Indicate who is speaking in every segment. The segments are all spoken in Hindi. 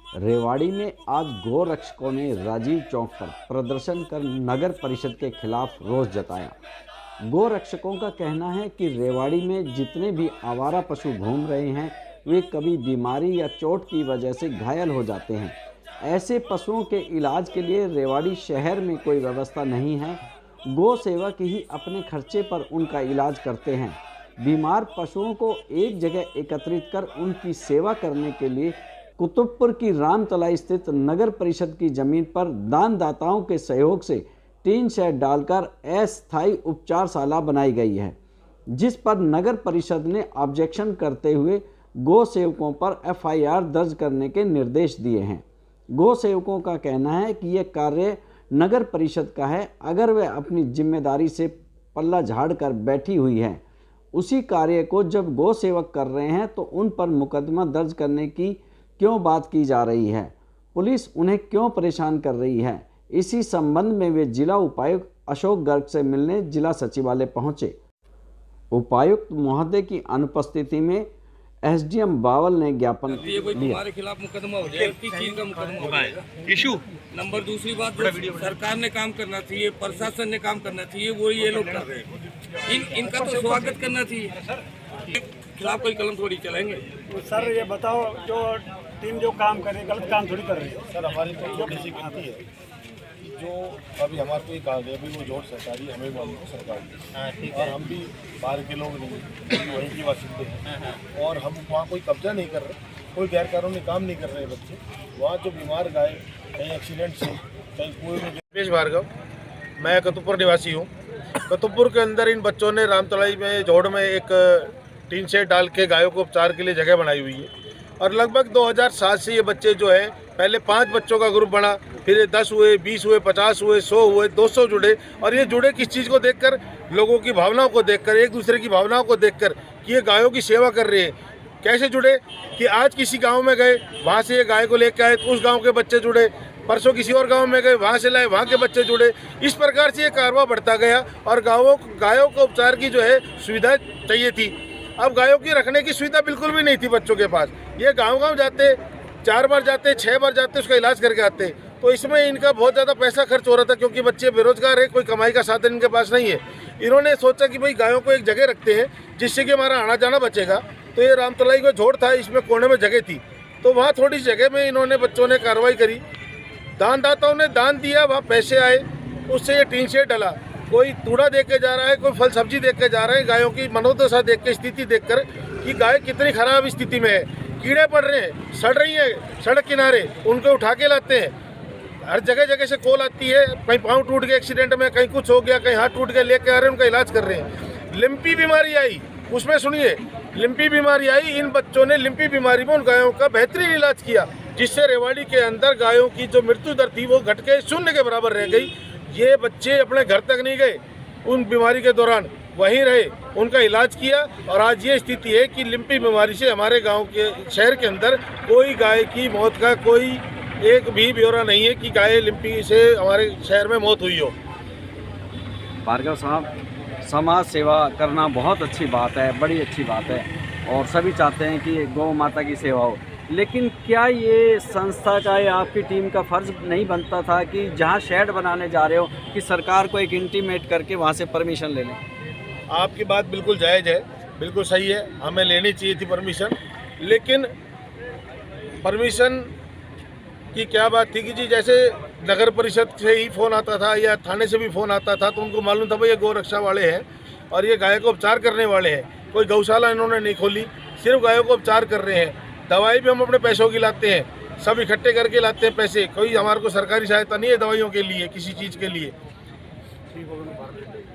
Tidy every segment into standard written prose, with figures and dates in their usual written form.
Speaker 1: रेवाड़ी में आज गौ रक्षकों ने राजीव चौक पर प्रदर्शन कर नगर परिषद के खिलाफ रोष जताया। गौ रक्षकों का कहना है कि रेवाड़ी में जितने भी आवारा पशु घूम रहे हैं वे कभी बीमारी या चोट की वजह से घायल हो जाते हैं। ऐसे पशुओं के इलाज के लिए रेवाड़ी शहर में कोई व्यवस्था नहीं है। गौ सेवक ही अपने खर्चे पर उनका इलाज करते हैं। बीमार पशुओं को एक जगह एकत्रित कर उनकी सेवा करने के लिए कुतुबपुर की रामतलाई स्थित नगर परिषद की जमीन पर दानदाताओं के सहयोग से टीन शेड डालकर अस्थायी उपचारशाला बनाई गई है, जिस पर नगर परिषद ने ऑब्जेक्शन करते हुए गौ सेवकों पर एफआईआर दर्ज करने के निर्देश दिए हैं। गौ सेवकों का कहना है कि यह कार्य नगर परिषद का है। अगर वे अपनी जिम्मेदारी से पल्ला झाड़ कर बैठी हुई है, उसी कार्य को जब गौ सेवक कर रहे हैं तो उन पर मुकदमा दर्ज करने की क्यों बात की जा रही है? पुलिस उन्हें क्यों परेशान कर रही है? इसी संबंध में वे जिला उपायुक्त अशोक गर्ग से मिलने जिला सचिवालय पहुंचे। उपायुक्त महोदय की अनुपस्थिति में एसडीएम बावल ने ज्ञापन दिया।
Speaker 2: हमारे खिलाफ मुकदमा हो जाएगा, किस चीज का मुकदमा हो जाएगा? Issue number. दूसरी बात, सरकार ने काम करना चाहिए, प्रशासन ने काम करना चाहिए, वो ये लोग कर रहे हैं। इनका तो स्वागत करना चाहिए। खिलाफ कोई कलम थोड़ी चलाएंगे।
Speaker 3: तो सर ये बताओ, जो टीम जो काम करे गलत काम थोड़ी कर रही है।
Speaker 4: सर हमारी तो छोटी सी विनती है कि जो अभी हमारे को एक आ गया, अभी वो जोड़ सरकारी हमें मालूम है सरकार, और हम भी बाहर के लोग नहीं, वहीं की बासिंदे हैं, और हम वहाँ कोई कब्जा नहीं कर रहे, कोई गैर कानूनी काम नहीं कर रहे हैं बच्चे। वहाँ जो बीमार गाय कहीं एक्सीडेंट से कहीं कुएं में। रमेश भार्गव, मैं कुतुबपुर निवासी हूँ। कुतुबपुर के अंदर इन बच्चों ने रामतलाई में जोड़ में एक टीन शेड डाल के गायों को उपचार के लिए जगह बनाई हुई है, और लगभग 2007 से ये बच्चे जो है, पहले 5 बच्चों का ग्रुप बना, फिर 10 हुए, 20 हुए, 50 हुए, 100 हुए, 200 जुड़े। और ये जुड़े किस चीज़ को देखकर? लोगों की भावनाओं को देखकर, एक दूसरे की भावनाओं को देखकर कि ये गायों की सेवा कर रहे हैं। कैसे जुड़े कि आज किसी गाँव में गए, वहाँ से ये गाय को लेकर आए तो उस गाँव के बच्चे जुड़े, परसों किसी और गांव में गए, वहाँ से लाए, वहाँ के बच्चे जुड़े। इस प्रकार से ये कारवां बढ़ता गया, और गायों को उपचार की जो है सुविधा चाहिए थी। अब गायों की रखने की सुविधा बिल्कुल भी नहीं थी बच्चों के पास। ये गांव-गांव जाते, 4 बार जाते, 6 बार जाते, उसका इलाज करके आते। तो इसमें इनका बहुत ज़्यादा पैसा खर्च हो रहा था, क्योंकि बच्चे बेरोजगार है, कोई कमाई का साधन इनके पास नहीं है। इन्होंने सोचा कि भाई गायों को एक जगह रखते हैं जिससे कि हमारा आना जाना बचेगा। तो ये रामतलाई को जोड़ था, इसमें कोने में जगह थी, तो वहाँ थोड़ी जगह में इन्होंने बच्चों ने कार्रवाई करी। दानदाताओं ने दान दिया, वहाँ पैसे आए, उससे ये टीन शेड डला। कोई तूड़ा देख के जा रहा है, कोई फल सब्जी देख के जा रहा है। गायों की मनोदशा देख के, स्थिति देखकर कि गाय कितनी खराब स्थिति में है, कीड़े पड़ रहे हैं, सड़ रही है सड़क किनारे, उनको उठा के लाते हैं। हर जगह जगह से कॉल आती है, कहीं पाँव टूट गया एक्सीडेंट में, कहीं कुछ हो गया, कहीं हाथ टूट गया, लेके आ रहे हैं, उनका इलाज कर रहे हैं। लिम्पी बीमारी आई, उसमें सुनिए, लिम्पी बीमारी आई, इन बच्चों ने लिम्पी बीमारी में उन गायों का बेहतरीन इलाज किया, जिससे रेवाड़ी के अंदर गायों की जो मृत्यु दर थी वो घट के 0 के बराबर रह गई। ये बच्चे अपने घर तक नहीं गए, उन बीमारी के दौरान वहीं रहे, उनका इलाज किया, और आज ये स्थिति है कि लिम्पी बीमारी से हमारे गांव के, शहर के अंदर कोई गाय की मौत का कोई एक भी ब्यौरा नहीं है कि गाय लिम्पी से हमारे शहर में मौत हुई हो।
Speaker 1: भार्गव साहब, समाज सेवा करना बहुत अच्छी बात है, बड़ी अच्छी बात है, और सभी चाहते हैं कि गौ माता की सेवा हो, लेकिन क्या ये संस्था का या आपकी टीम का फ़र्ज़ नहीं बनता था कि जहाँ शेड बनाने जा रहे हो कि सरकार को एक इंटीमेट करके वहाँ से परमिशन ले लें?
Speaker 4: आपकी बात बिल्कुल जायज़ है, बिल्कुल सही है, हमें लेनी चाहिए थी परमिशन, लेकिन परमिशन की क्या बात थी कि जी जैसे नगर परिषद से ही फ़ोन आता था या थाने से भी फ़ोन आता था, तो उनको मालूम था भाई ये गौ रक्षा वाले हैं और ये गाय को उपचार करने वाले हैं। कोई गौशाला इन्होंने नहीं खोली, सिर्फ गायों को उपचार कर रहे हैं। दवाई भी हम अपने पैसों की लाते हैं, सब इकट्ठे करके लाते हैं पैसे, कोई हमारे को सरकारी सहायता नहीं है दवाइयों के लिए, किसी चीज़ के लिए।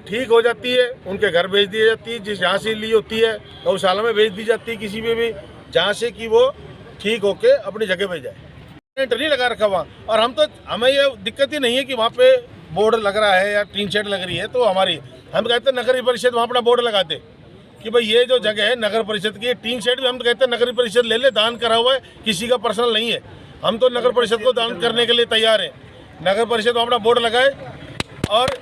Speaker 4: ठीक हो जाती है, उनके घर भेज दी जाती है, जिस जहाँ से ली होती है गौशाला में भेज दी जाती है, किसी में भी जहाँ से कि वो ठीक होके अपनी जगह पे जाए। टेंट नहीं लगा रखा वहाँ, और हमें ये दिक्कत ही नहीं है कि वहाँ पे बोर्ड लग रहा है या टीन शेड लग रही है, तो हम कहते हैं नगर परिषद वहाँ अपना बोर्ड लगाते कि भाई ये जो जगह है नगर परिषद की, टीन शेड भी हम तो कहते हैं नगर परिषद ले ले, दान करा हुआ है, किसी का पर्सनल नहीं है। हम तो नगर परिषद को दान करने के लिए तैयार हैं। नगर परिषद अपना बोर्ड लगाए और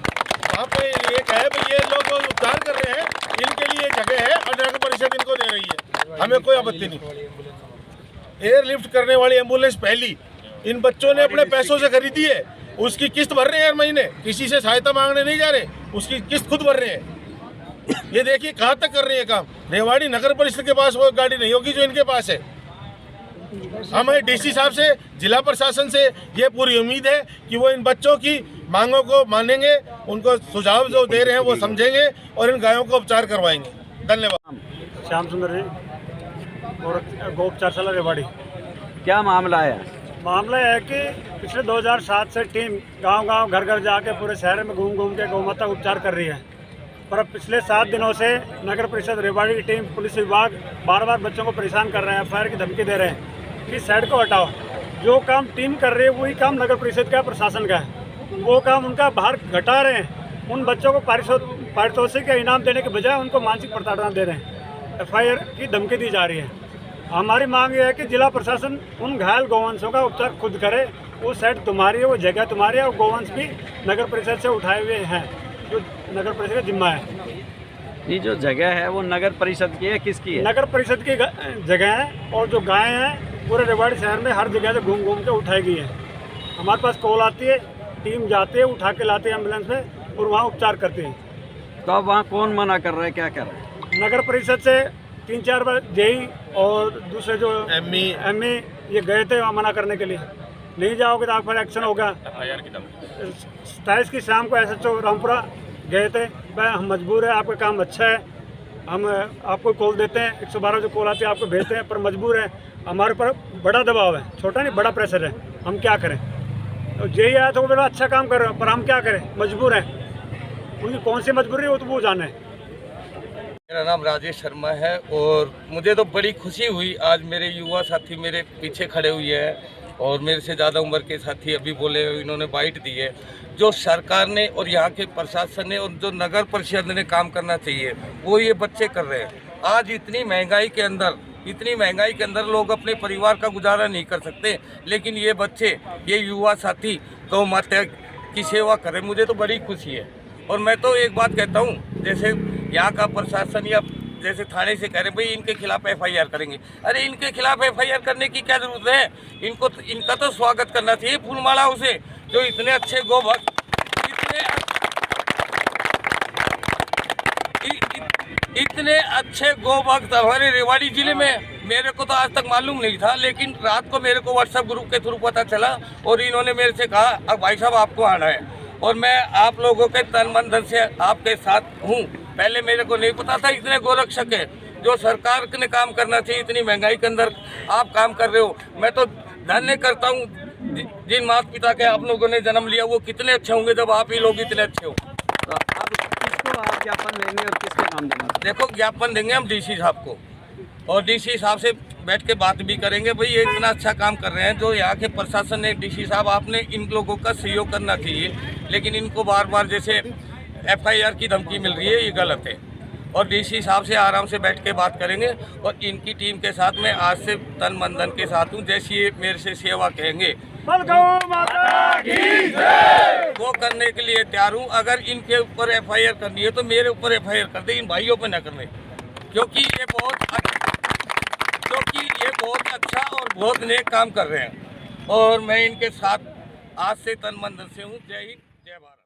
Speaker 4: वहाँ पे ये कहे भाई ये लोग उपचार कर रहे हैं, इनके लिए जगह है और नगर परिषद इनको दे रही है, हमें कोई आपत्ति नहीं। एयरलिफ्ट करने वाली एम्बुलेंस पहली इन बच्चों ने अपने पैसों से खरीदी है। उसकी किस्त भर रहे हैं हर महीने, किसी से सहायता मांगने नहीं जा रहे, उसकी किस्त खुद भर रहे हैं। ये देखिए कहाँ तक कर रहे हैं काम। रेवाड़ी नगर परिषद के पास वो गाड़ी नहीं होगी जो इनके पास है। हमें डीसी साहब से, जिला प्रशासन से ये पूरी उम्मीद है कि वो इन बच्चों की मांगों को मानेंगे, उनको सुझाव जो दे रहे हैं वो समझेंगे और इन गायों को उपचार करवाएंगे। धन्यवाद।
Speaker 3: श्याम सुंदर जी और गौपचारशाला रेवाड़ी।
Speaker 1: क्या मामला है?
Speaker 3: मामला है कि पिछले 2007 से टीम गांव-गांव घर-घर जाके पूरे शहर में घूम के गौमाता का उपचार कर रही है। पर अब पिछले 7 दिनों से नगर परिषद रेवाड़ी की टीम, पुलिस विभाग बार-बार बच्चों को परेशान कर रहे हैं, फायर की धमकी दे रहे हैं कि साइड को हटाओ। जो काम टीम कर रही है वही काम नगर परिषद का, प्रशासन का है। वो काम उनका बाहर घटा रहे हैं। उन बच्चों को पारितोषिक या इनाम देने के बजाय उनको मानसिक प्रताड़ना दे रहे हैं। FIR की धमकी दी जा रही है। हमारी मांग ये है कि जिला प्रशासन उन घायल गौवंशों का उपचार खुद करे। वो साइड तुम्हारी है, वो जगह तुम्हारी है, और गौवंश भी नगर परिषद से उठाए हुए हैं जो नगर परिषद का जिम्मा है।
Speaker 1: ये जो जगह है वो नगर परिषद की है, किसकी है?
Speaker 3: नगर परिषद की जगह है, और जो गाय हैं पूरे रेवाड़ी शहर में हर जगह से घूम के उठाई गई है। हमारे पास कॉल आती है, टीम जाती है, उठा के लाते हैं एम्बुलेंस में और वहाँ उपचार करते हैं।
Speaker 1: तो अब वहाँ कौन मना कर रहा है, क्या कर रहा है?
Speaker 3: नगर परिषद से 3-4 बार जेई और दूसरे जो एमई ये गए थे वहाँ मना करने के लिए। नहीं जाओगे तो आप पर एक्शन होगा। 27 की शाम को SHO रामपुरा गए थे, भाई हम मजबूर है, आपका काम अच्छा है, हम आपको कॉल देते हैं, 112 जो कॉल आती है आपको भेजते हैं, पर मजबूर है, हमारे पर बड़ा दबाव है, छोटा नहीं बड़ा प्रेशर है, हम क्या करें। तो जेई आया तो वो बड़ा अच्छा काम कर रहे हो, पर हम क्या करें, मजबूर हैं। उनकी कौन सी मजबूरी है वो तो वो जाने।
Speaker 2: मेरा नाम राजेश शर्मा है और मुझे तो बड़ी खुशी हुई। आज मेरे युवा साथी मेरे पीछे खड़े हुए हैं और मेरे से ज़्यादा उम्र के साथी अभी बोले, इन्होंने बाइट दी है। जो सरकार ने और यहाँ के प्रशासन ने और जो नगर परिषद ने काम करना चाहिए वो ये बच्चे कर रहे हैं। आज इतनी महंगाई के अंदर लोग अपने परिवार का गुजारा नहीं कर सकते, लेकिन ये बच्चे, ये युवा साथी गौ माता की सेवा करें, मुझे तो बड़ी खुशी है। और मैं तो एक बात कहता हूँ, जैसे यहाँ का प्रशासन या जैसे थाने से कह रहे भाई इनके खिलाफ FIR करेंगे, अरे इनके खिलाफ FIR करने की क्या जरूरत है? इनका तो स्वागत करना चाहिए फूलमाला उसे, जो इतने अच्छे गोभक्त, इतने अच्छे गोभक्त हमारे रेवाड़ी जिले में, मेरे को तो आज तक मालूम नहीं था, लेकिन रात को मेरे को WhatsApp ग्रुप के थ्रू पता चला और इन्होंने मेरे से कहा अब भाई साहब आपको आना है। और मैं आप लोगों के तन मन धन से आपके साथ हूँ। पहले मेरे को नहीं पता था इतने गोरक्षक है। जो सरकार ने काम करना चाहिए, इतनी महंगाई के अंदर आप काम कर रहे हो। मैं तो धन्य करता हूँ जिन माता पिता के आप लोगों ने जन्म लिया, वो कितने अच्छे होंगे जब आप ही लोग इतने अच्छे हो।
Speaker 1: तो आप किसको आप ज्ञापन देंगे और किसके नाम देंगे?
Speaker 2: देखो ज्ञापन देंगे हम DC साहब को, और DC साहब से बैठ के बात भी करेंगे। भाई ये इतना अच्छा काम कर रहे हैं, जो यहाँ के प्रशासन ने, DC साहब आपने इन लोगों का सहयोग करना चाहिए, लेकिन इनको बार बार जैसे FIR की धमकी मिल रही है, ये गलत है। और DC साहब से आराम से बैठ के बात करेंगे और इनकी टीम के साथ मैं आज से तन मन धन के साथ हूँ। जैसी ये मेरे से सेवा कहेंगे वो करने के लिए तैयार हूँ। अगर इनके ऊपर FIR करनी है तो मेरे ऊपर FIR कर दे, इन भाइयों पे न करने, क्योंकि ये बहुत अच्छा और बहुत नेक काम कर रहे हैं और मैं इनके साथ आज से तन मन धन से हूँ। जय हिंद, जय भारत।